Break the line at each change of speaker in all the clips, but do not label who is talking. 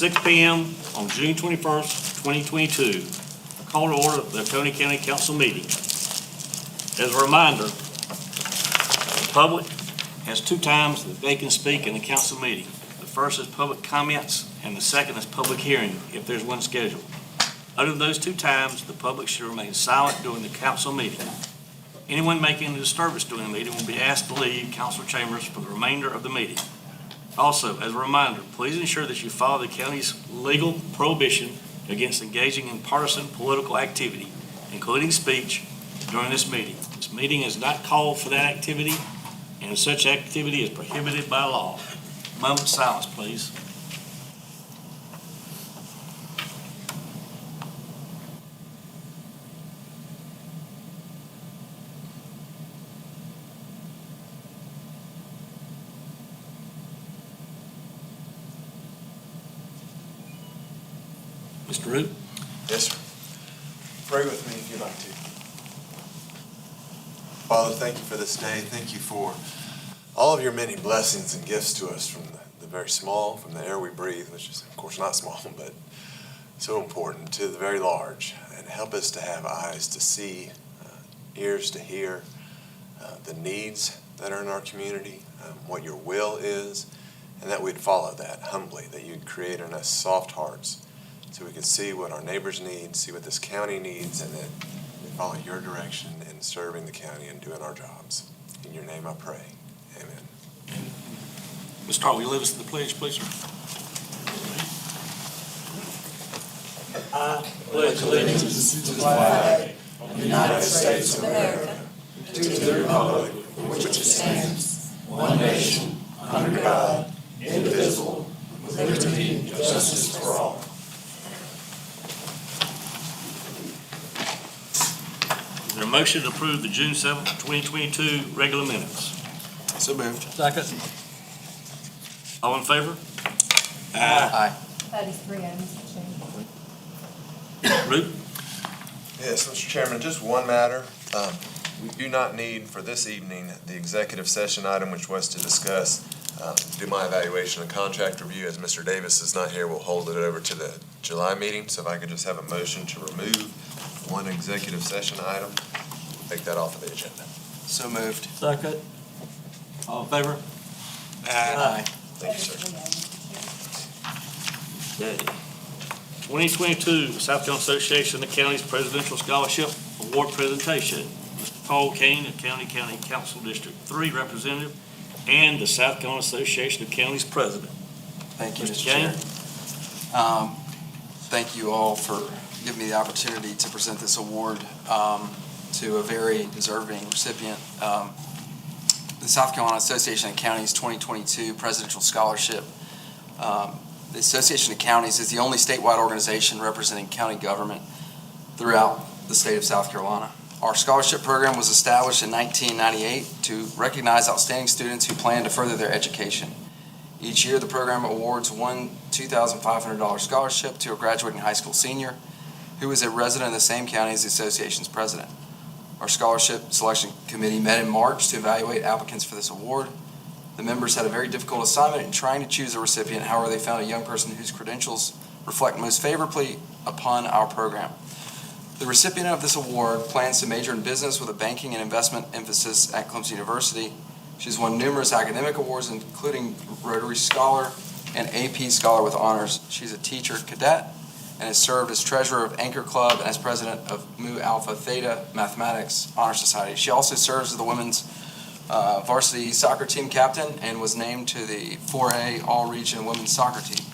6 p.m. on June 21st, 2022. I call to order the Oconee County Council meeting. As a reminder, the public has 2 times that they can speak in the council meeting. The first is public comments, and the second is public hearing, if there's one scheduled. Other than those 2 times, the public should remain silent during the council meeting. Anyone making a disturbance during the meeting will be asked to leave council chambers for the remainder of the meeting. Also, as a reminder, please ensure that you follow the county's legal prohibition against engaging in partisan political activity, including speech, during this meeting. This meeting is not called for that activity, and such activity is prohibited by law. A moment of silence, please. Mr. Root?
Yes, sir. Pray with me if you'd like to. Father, thank you for this day. Thank you for all of your many blessings and gifts to us, from the very small, from the air we breathe, which is, of course, not small, but so important, to the very large. And help us to have eyes to see, ears to hear the needs that are in our community, what your will is, and that we'd follow that humbly, that you'd create in us soft hearts, so we can see what our neighbors need, see what this county needs, and then we follow your direction in serving the county and doing our jobs. In your name I pray. Amen.
Mr. Hart, will you lead us to the pledge, please, sir?
I pledge allegiance to the flag of the United States of America, to the republic for which it stands, one nation, under God, indivisible, with liberty and justice for all.
Is there a motion to approve the June 7th, 2022 regular minutes?
So moved.
Second.
All in favor?
Aye.
That is 3 Mr. Chairman.
Root?
Yes, Mr. Chairman, just one matter. We do not need for this evening the executive session item, which was to discuss, do my evaluation and contract review. As Mr. Davis is not here, we'll hold it over to the July meeting. So if I could just have a motion to remove one executive session item, take that off of the agenda.
So moved.
Second. All in favor?
Aye.
Thank you, sir.
Okay. 2022 South Carolina Association of Counties Presidential Scholarship Award Presentation. Mr. Paul Kane of County Council District 3 Representative and the South Carolina Association of Counties President.
Thank you,
Mr.
Mr. Chair. Thank you all for giving me the opportunity to present this award to a very deserving recipient. The South Carolina Association of Counties 2022 Presidential Scholarship. The Association of Counties is the only statewide organization representing county government throughout the state of South Carolina. Our scholarship program was established in 1998 to recognize outstanding students who plan to further their education. Each year, the program awards one $2,500 scholarship to a graduating high school senior who is a resident of the same county as the association's president. Our scholarship selection committee met in March to evaluate applicants for this award. The members had a very difficult assignment in trying to choose a recipient. However, they found a young person whose credentials reflect most favorably upon our program. The recipient of this award plans to major in business with a banking and investment emphasis at Clemson University. She's won numerous academic awards, including Rotary Scholar and AP Scholar with honors. She's a teacher cadet and has served as treasurer of Anchor Club and as president of Mu Alpha Theta Mathematics Honor Society. She also serves as the women's varsity soccer team captain and was named to the 4A All-Region Women's Soccer Team.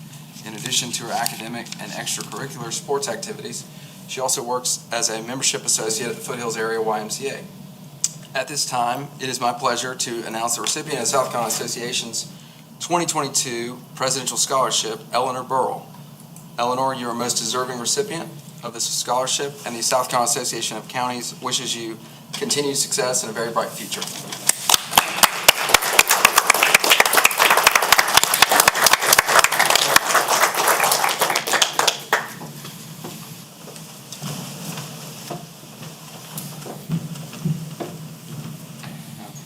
In addition to her academic and extracurricular sports activities, she also works as a membership associate at the Foothills Area YMCA. At this time, it is my pleasure to announce the recipient of South Carolina Association's 2022 Presidential Scholarship, Eleanor Burrell. Eleanor, you are a most deserving recipient of this scholarship, and the South Carolina Association of Counties wishes you continued success and a very bright future.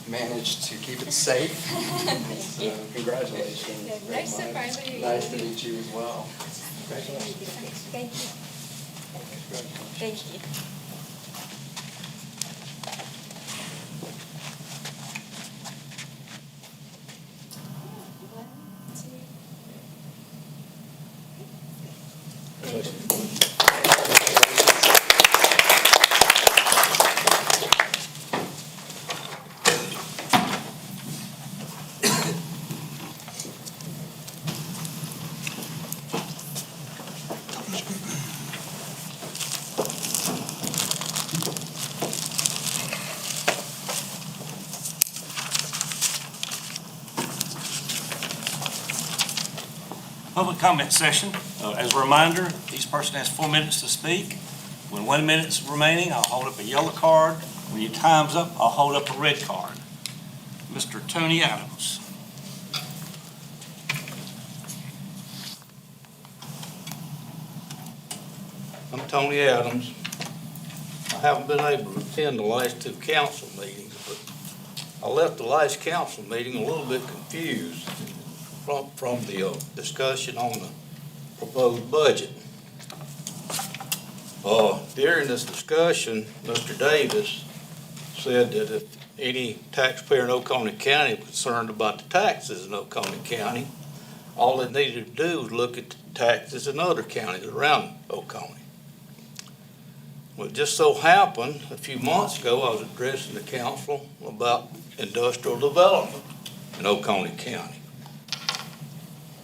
Manage managed to keep it safe. So congratulations.
Nice to finally meet you.
Nice to meet you as well.
Thank you. Thank you.
Public comment session. As a reminder, each person has 4 minutes to speak. When 1 minute's remaining, I'll hold up a yellow card. When your time's up, I'll hold up a red card. Mr. Tony Adams.
I'm Tony Adams. I haven't been able to attend the last 2 council meetings, but I left the last council meeting a little bit confused from the discussion on the proposed budget. During this discussion, Mr. Davis said that if any taxpayer in Oconee County was concerned about the taxes in Oconee County, all they needed to do was look at the taxes in other counties around Oconee. Well, it just so happened, a few months ago, I was addressing the council about industrial development in Oconee County.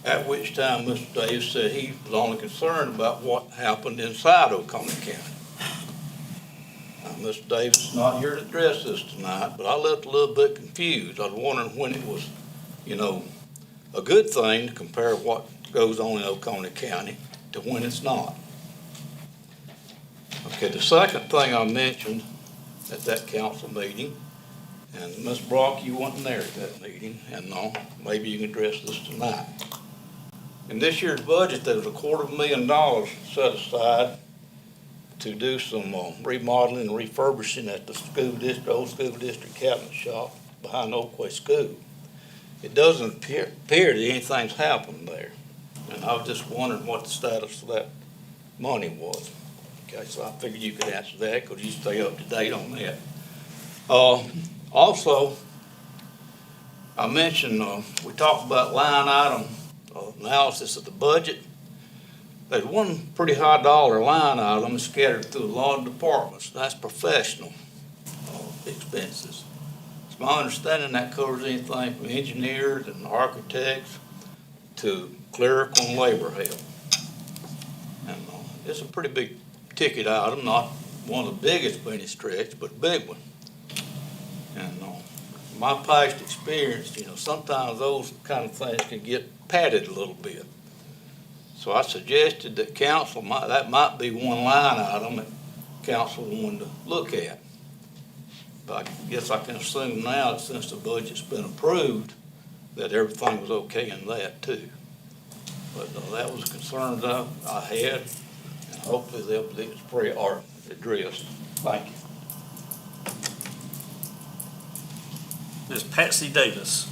At which time Mr. Davis said he was only concerned about what happened inside Oconee County. Now, Mr. Davis is not here to address this tonight, but I left a little bit confused. I was wondering when it was, a good thing to compare what goes on in Oconee County to when it's not. Okay, the second thing I mentioned at that council meeting, and Ms. Brock, you wasn't there at that meeting, and maybe you can address this tonight. In this year's budget, there was $250,000 set aside to do some remodeling and refurbishing at the old school district cabinet shop behind Oakway School. It doesn't appear that anything's happened there, and I was just wondering what the status of that money was. Okay, so I figured you could answer that because you stay up to date on that. Also, I mentioned, we talked about line item analysis of the budget. There's one pretty high dollar line item scattered through a lot of departments. That's professional expenses. It's my understanding that covers anything from engineers and architects to clerical and labor help. And it's a pretty big ticket item, not one of the biggest by any stretch, but a big one. And my past experience, sometimes those kind of things can get padded a little bit. So I suggested that council that might be one line item that council wanted to look at. But I guess I can assume now that since the budget's been approved, that everything was okay in that too. But that was a concern that I had, and hopefully they'll be addressed. Thank you.
Ms. Patsy Davis.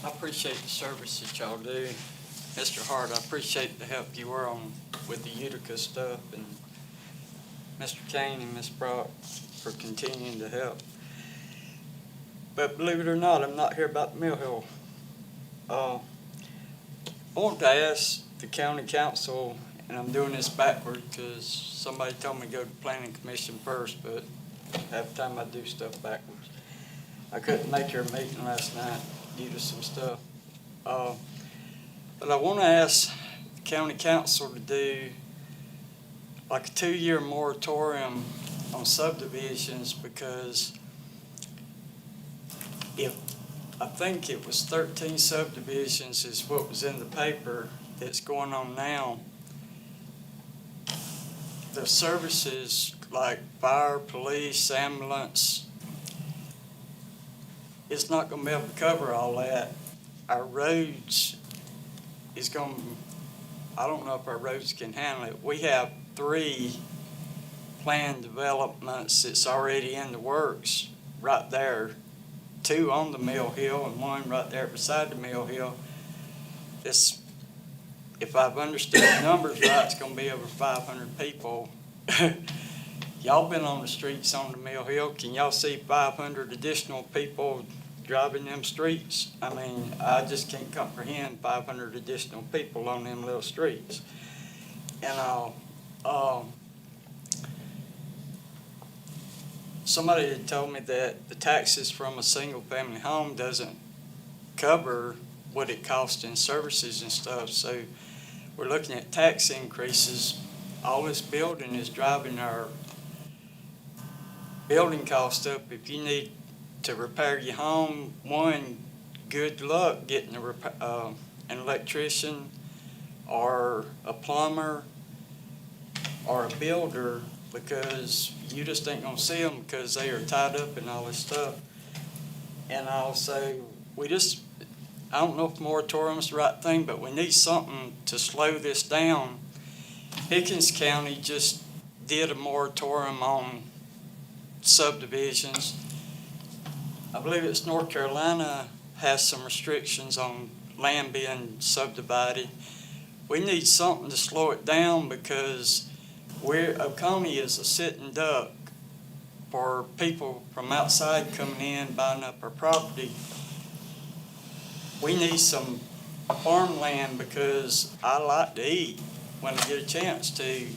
I appreciate the service that y'all do. Mr. Hart, I appreciate the help you were on with the Utica stuff, and Mr. Kane and Ms. Brock for continuing to help. But believe it or not, I'm not here about the Mill Hill. I want to ask the county council, and I'm doing this backward because somebody told me to go to planning commission first, but half the time I do stuff backwards. I couldn't make your meeting last night due to some stuff. But I want to ask the county council to do like a 2-year moratorium on subdivisions, because I think it was 13 subdivisions is what was in the paper that's going on now. The services like fire, police, ambulance, it's not going to be able to cover all that. Our roads is going, I don't know if our roads can handle it. We have 3 planned developments that's already in the works right there. 2 on the Mill Hill and 1 right there beside the Mill Hill. This, if I've understood the numbers right, it's gonna be over 500 people. Y'all been on the streets on the Mill Hill. Can y'all see 500 additional people driving them streets? I mean, I just can't comprehend 500 additional people on them little streets. And somebody had told me that the taxes from a single-family home doesn't cover what it costs in services and stuff, so we're looking at tax increases. All this building is driving our building cost up. If you need to repair your home, one, good luck getting an electrician or a plumber or a builder, because you just ain't gonna see them because they are tied up in all this stuff. And also, I don't know if moratorium's the right thing, but we need something to slow this down. Pickens County just did a moratorium on subdivisions. I believe it's North Carolina has some restrictions on land being subdivided. We need something to slow it down, because Oconee is a sitting duck for people from outside coming in, buying up our property. We need some farmland, because I like to eat when I get a chance to.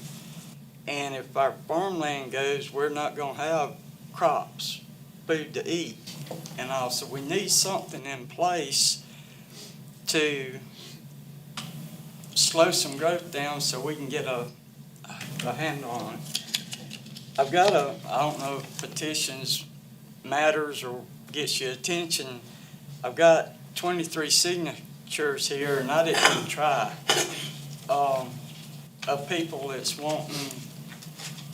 And if our farmland goes, we're not gonna have crops, food to eat. And also, we need something in place to slow some growth down so we can get a handle on it. I've got I don't know if petitions matters or gets your attention. I've got 23 signatures here, and I didn't even try, of people that's wanting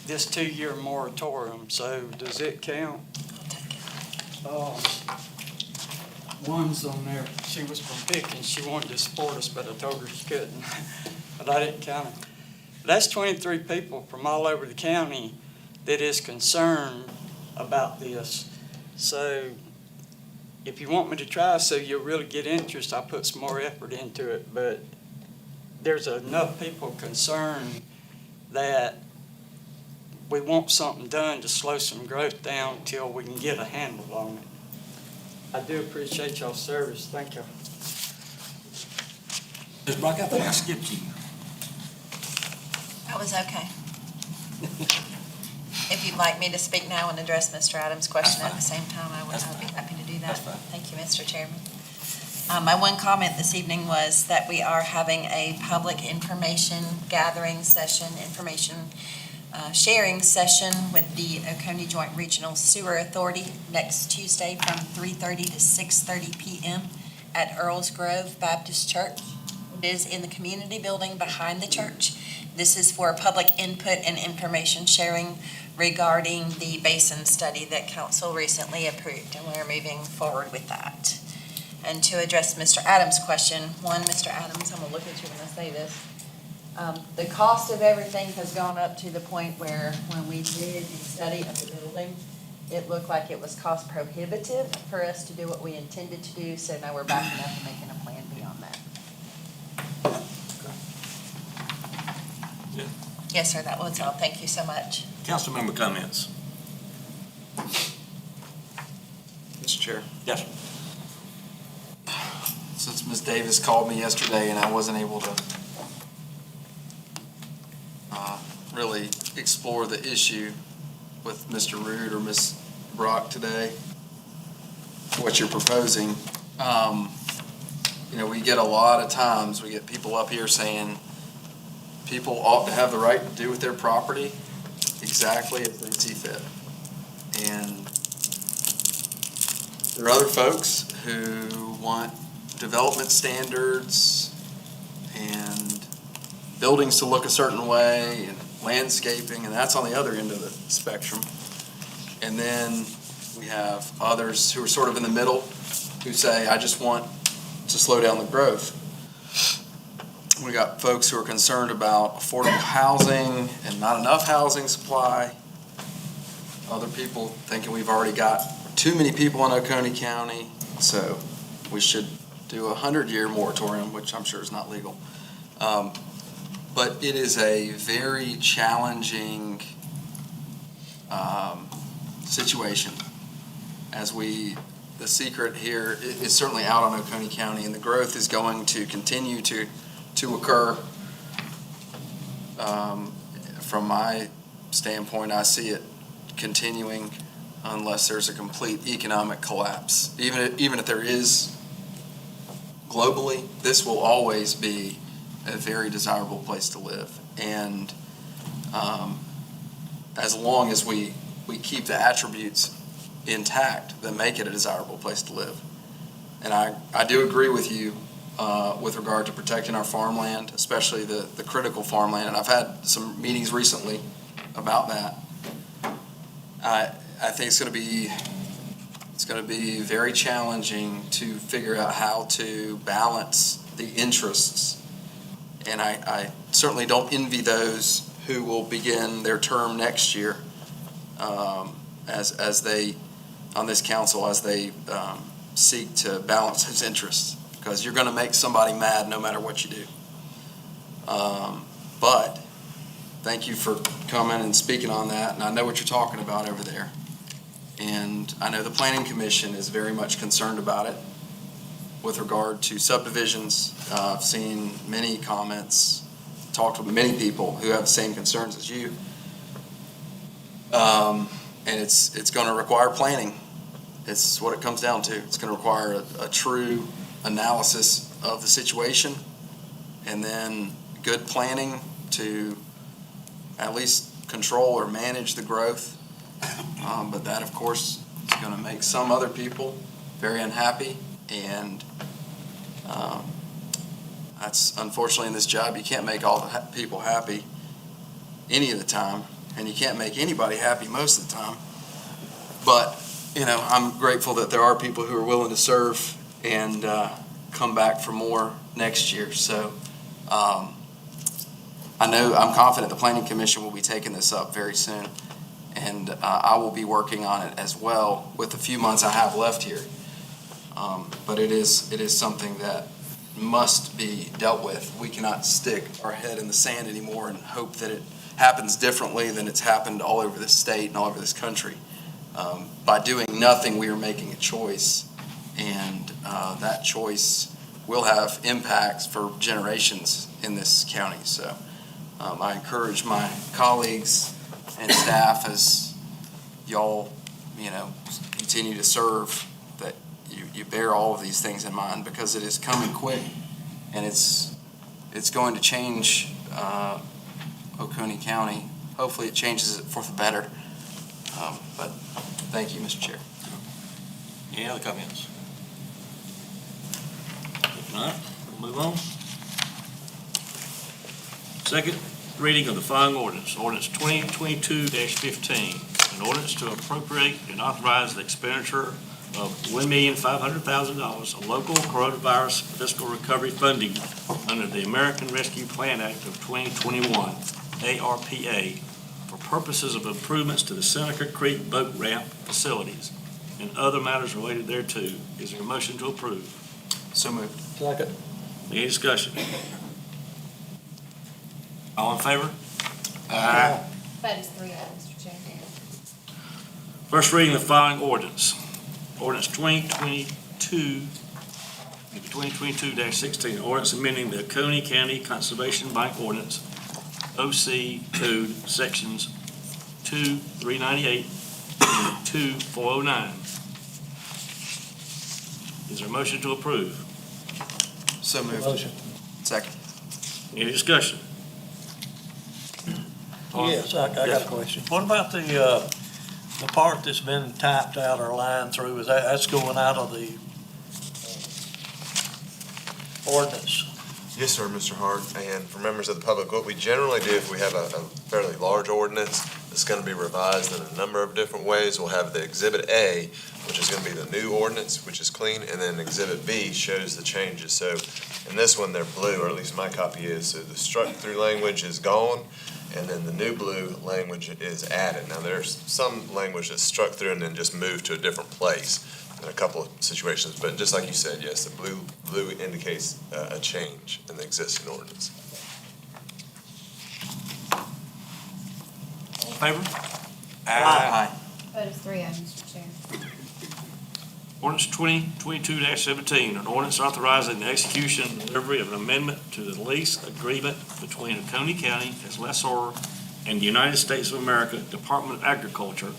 this 2-year moratorium. So does it count? One's on there. She was from Pickens. She wanted to support us, but I told her she couldn't. But I didn't count it. That's 23 people from all over the county that is concerned about this. So if you want me to try so you'll really get interest, I'll put some more effort into it. But there's enough people concerned that we want something done to slow some growth down till we can get a handle on it. I do appreciate y'all's service. Thank you.
Ms. Brock, I think I skipped you.
That was okay. If you'd like me to speak now and address Mr. Adams' question at the same time, I would be happy to do that.
That's fine.
Thank you, Mr. Chairman. My one comment this evening was that we are having a public information gathering session, sharing session with the Oconee Joint Regional Sewer Authority next Tuesday from 3:30 to 6:30 p.m. at Earls Grove Baptist Church. It is in the community building behind the church. This is for public input and information sharing regarding the basin study that council recently approved, and we're moving forward with that. And to address Mr. Adams' question, Mr. Adams, I'm gonna look at you when I say this. The cost of everything has gone up to the point where when we did the study of the building, it looked like it was cost prohibitive for us to do what we intended to do, so now we're backing up and making a plan beyond that.
Yeah.
Yes, sir, that was all. Thank you so much.
Council member comments?
Mr. Chair.
Yes, sir.
Since Ms. Davis called me yesterday and I wasn't able to really explore the issue with Mr. Root or Ms. Brock today, what you're proposing, we get a lot of times, we get people up here saying people ought to have the right to do with their property exactly as they see fit. And there are other folks who want development standards and buildings to look a certain way and landscaping, and that's on the other end of the spectrum. And then we have others who are sort of in the middle who say, I just want to slow down the growth. We got folks who are concerned about affordable housing and not enough housing supply. Other people thinking we've already got too many people in Oconee County, so we should do a 100-year moratorium, which I'm sure is not legal. But it is a very challenging situation. The secret here is certainly out on Oconee County, and the growth is going to continue to occur. From my standpoint, I see it continuing unless there's a complete economic collapse. Even if there is globally, this will always be a very desirable place to live. And as long as we keep the attributes intact that make it a desirable place to live. And I do agree with you with regard to protecting our farmland, especially the critical farmland. And I've had some meetings recently about that. I think it's going to be very challenging to figure out how to balance the interests. And I certainly don't envy those who will begin their term next year as they, on this council, as they seek to balance his interests. Because you're going to make somebody mad no matter what you do. But thank you for coming and speaking on that, and I know what you're talking about over there. And I know the Planning Commission is very much concerned about it with regard to subdivisions. I've seen many comments, talked with many people who have the same concerns as you. And it's going to require planning. It's what it comes down to. It's going to require a true analysis of the situation and then good planning to at least control or manage the growth. But that, of course, is going to make some other people very unhappy. And that's unfortunately in this job, you can't make all the people happy any of the time, and you can't make anybody happy most of the time. But, I'm grateful that there are people who are willing to serve and come back for more next year. So I'm confident the Planning Commission will be taking this up very soon. And I will be working on it as well with the few months I have left here. But it is something that must be dealt with. We cannot stick our head in the sand anymore and hope that it happens differently than it's happened all over this state and all over this country. By doing nothing, we are making a choice, and that choice will have impacts for generations in this county. So I encourage my colleagues and staff, as y'all, continue to serve, that you bear all of these things in mind, because it is coming quick, and it's going to change Oconee County. Hopefully it changes it for the better. But thank you, Mr. Chair.
Any other comments? If not, we'll move on. Second reading of the following ordinance, ordinance 2022-15, an ordinance to appropriate and authorize the expenditure of $1,500,000 of local coronavirus fiscal recovery funding under the American Rescue Plan Act of 2021, ARPA, for purposes of improvements to the Seneca Creek boat ramp facilities and other matters related thereto. Is there a motion to approve?
So moved.
Second.
Any discussion? All in favor? Aye.
That is 3 items, Mr. Chair.
First reading of the following ordinance. Ordinance 2022-16, ordinance amending the Oconee County Conservation Bank Ordinance, OC Code Sections 2398 and 2409. Is there a motion to approve?
So moved.
Motion.
Second.
Any discussion?
Yes, I got a question. What about the part that's been typed out or lined through, that's going out of the ordinance?
Yes, sir, Mr. Hart. And for members of the public, what we generally do if we have a fairly large ordinance, It's going to be revised in a number of different ways. We'll have the Exhibit A, which is going to be the new ordinance, which is clean, and then Exhibit B shows the changes. So in this one, they're blue, or at least my copy is. So the struck-through language is gone, and then the new blue language is added. Now, there's some language that's struck through and then just moved to a different place in a couple of situations. But just like you said, yes, the blue indicates a change in the existing ordinance.
All in favor?
Aye.
Vote is 3-0, Mr. Chair.
Ordinance 2022-17, an ordinance authorizing the execution and delivery of an amendment to the lease agreement between Oconee County as lessor and the United States of America Department of Agriculture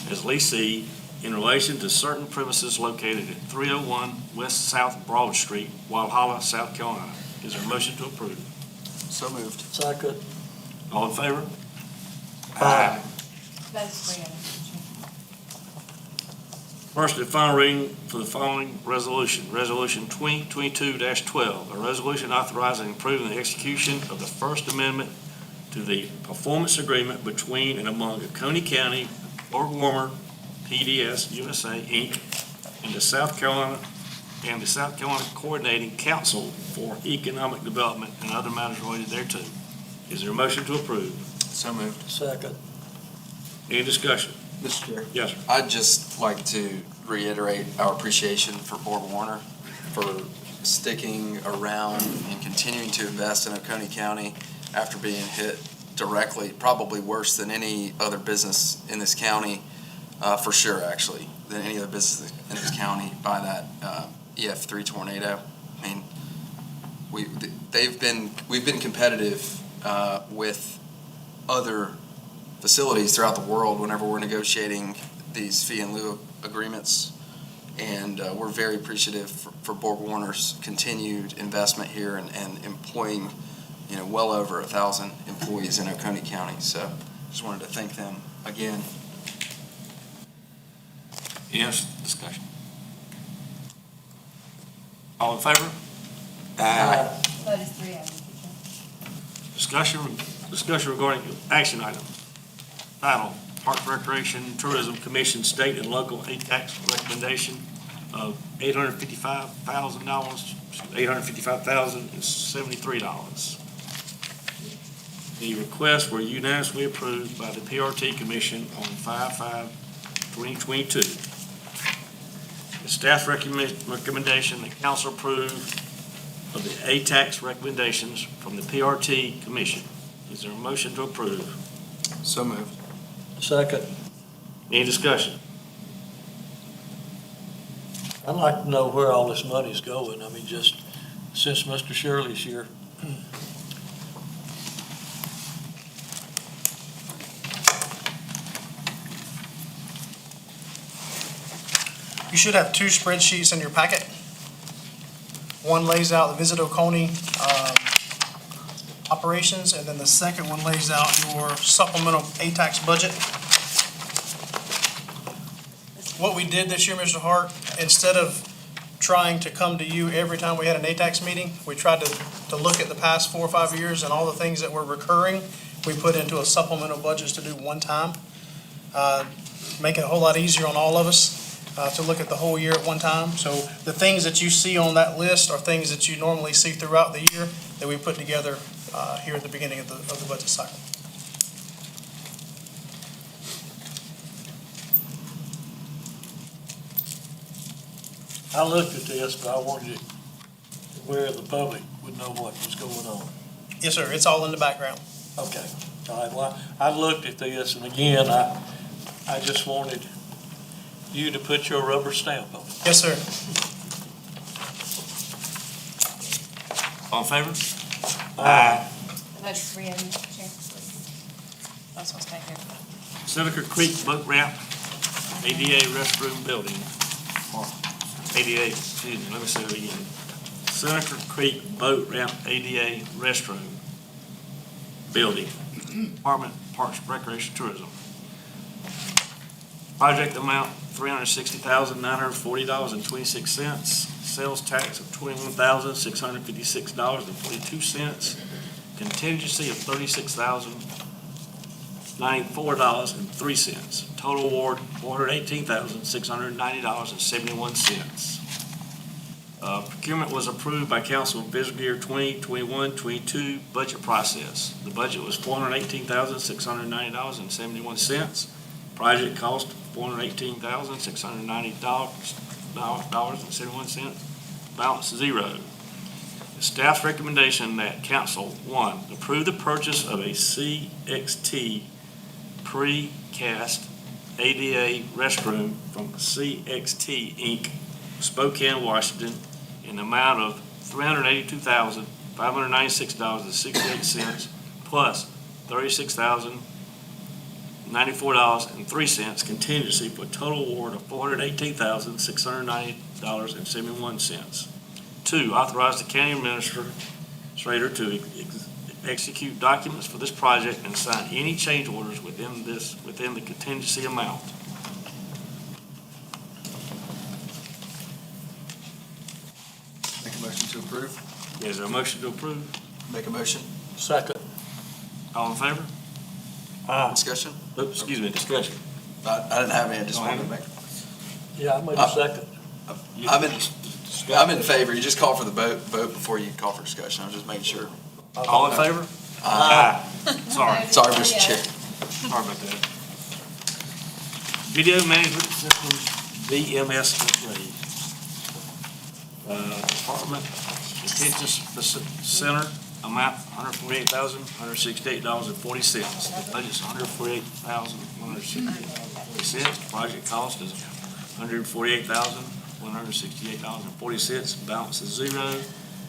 as lessee in relation to certain premises located at 301 West South Broad Street, Walhalla, South Carolina. Is there a motion to approve?
So moved.
Second.
All in favor?
Aye.
Vote is 3-0, Mr. Chair.
First and final reading for the following resolution, Resolution 2022-12, a resolution authorizing and approving the execution of the First Amendment to the performance agreement between and among Oconee County, Fort Warmer, PDS USA, Inc., and the South Carolina Coordinating Council for Economic Development and other matters related thereto. Is there a motion to approve?
So moved.
Second.
Any discussion?
Mr. Chair.
Yes, sir.
I'd just like to reiterate our appreciation for Board Warner for sticking around and continuing to invest in Oconee County after being hit directly, probably worse than any other business in this county, for sure, actually, than any other business in this county by that EF3 tornado. I mean, we've been competitive with other facilities throughout the world whenever we're negotiating these fee and lieu agreements. And we're very appreciative for Borg Warner's continued investment here and employing, well over 1,000 employees in Oconee County. So just wanted to thank them again.
Yes, discussion. All in favor?
Vote is 3-0, Mr. Chair.
Discussion regarding action item. Title, Park Recreation Tourism Commission State and Local ATAX recommendation of $855,000, $855,073. The requests were unanimously approved by the PRT Commission on 5/5/2022. The staff recommendation that council approve of the ATAX recommendations from the PRT Commission. Is there a motion to approve?
So moved.
Second.
Any discussion?
I'd like to know where all this money's going. I mean, just since Mr. Shirley's here.
You should have two spreadsheets in your packet. One lays out the Visit Oconee operations, and then the second one lays out your supplemental ATAX budget. What we did this year, Mr. Hart, instead of trying to come to you every time we had an ATAX meeting, we tried to look at the past 4 or 5 years and all the things that were recurring, we put into a supplemental budget to do one time. Make it a whole lot easier on all of us. To look at the whole year at one time. So the things that you see on that list are things that you normally see throughout the year that we put together here at the beginning of the budget cycle.
I looked at this, but I wanted to where the public would know what was going on.
Yes, sir. It's all in the background.
Okay. All right. Well, I looked at this, and again, I just wanted you to put your rubber stamp on it.
Yes, sir.
All in favor?
Aye.
Vote is 3-0, Mr. Chair.
That's what's back here.
Seneca Creek Boat Ramp, ADA restroom building. ADA, excuse me, let me say it again. Seneca Creek Boat Ramp ADA restroom building. Department of Parks, Recreation, Tourism. Project amount $360,940.26. Sales tax of $21,656.42. Contingency of $36,000. $94.03. Total award, $418,690.71. Procurement was approved by council in fiscal year 2021-22 budget process. The budget was $418,690.71. Project cost, $418,690.71. Balance zero. Staff's recommendation that council, one, approve the purchase of a CXT precast ADA restroom from CXT Inc., Spokane, Washington, in the amount of $382,596.68 plus $36,094.03 contingency for a total award of $418,690.71. Two, authorize the county administrator to execute documents for this project and sign any change orders within the contingency amount.
Make a motion to approve.
Is there a motion to approve?
Make a motion.
Second.
All in favor?
Discussion?
Oops, excuse me, discussion.
I didn't have any, I just wanted to make.
Yeah, I made a second.
I'm in favor. You just call for the vote before you call for discussion. I was just making sure.
All in favor? Aye. Sorry,
Sorry, Mr. Chair.
sorry about that. Video management systems, VMS upgrade. Department Detention Center, amount $148,168.40. The budget's $148,168.40. Project cost is $148,168.40. Balance is zero,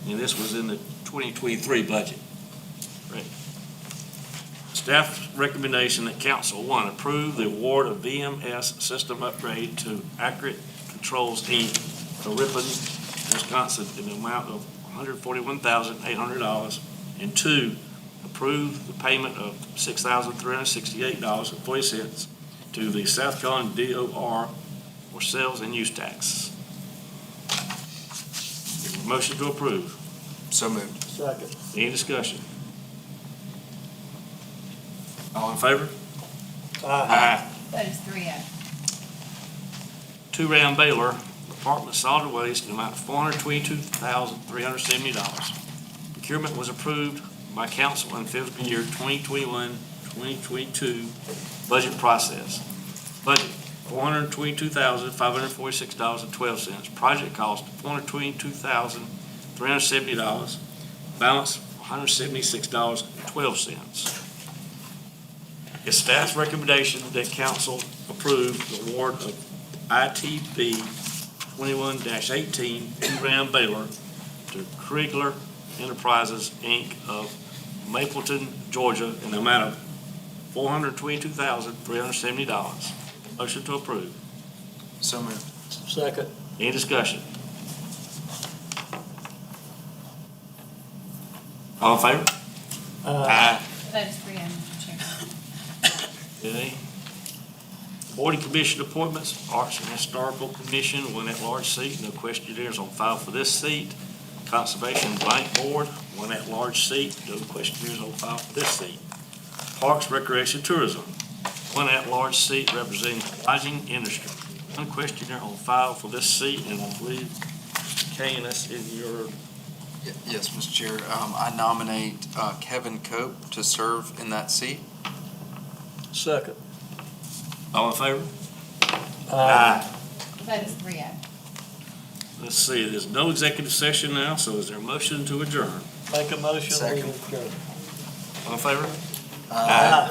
and this was in the 2023 budget. Right. Staff's recommendation that council, one, approve the award of VMS system upgrade to Accurate Controls Inc. for Ripon, Wisconsin, in the amount of $141,800, and two, approve the payment of $6,368.40 to the South Carolina DOR for sales and use tax. Motion to approve.
So moved.
Second.
Any discussion? All in favor? Aye.
Vote is 3-0.
Two-round baler, Department of Solid Waste, in the amount of $422,370. Procurement was approved by council in fiscal year 2021-2022 budget process. Budget, $422,546.12. Project cost, $422,370. Balance, $176.12. It's staff's recommendation that council approve the award of ITB 21-18 two-round baler to Kriegler Enterprises, Inc. of Mapleton, Georgia, in the amount of $422,370. Motion to approve.
So moved.
Second.
Any discussion? All in favor? Aye.
Vote is 3-0, Mr. Chair.
Okay. Board and commission appointments, Arts and Historical Commission, one at-large seat, no questionnaires on file for this seat. Conservation Blank Board, one at-large seat, no questionnaires on file for this seat. Parks, Recreation, Tourism, one at-large seat representing the lodging industry. One questionnaire on file for this seat, and I believe, Mr. Kane, that's in your,
Yes, Mr. Chair. I nominate Kevin Cope to serve in that seat.
Second.
all in favor?
Vote is 3-0.
Let's see, there's no executive session now, so is there a motion to adjourn?
Make a motion.
Second.
We adjourn.
All in favor?
Aye.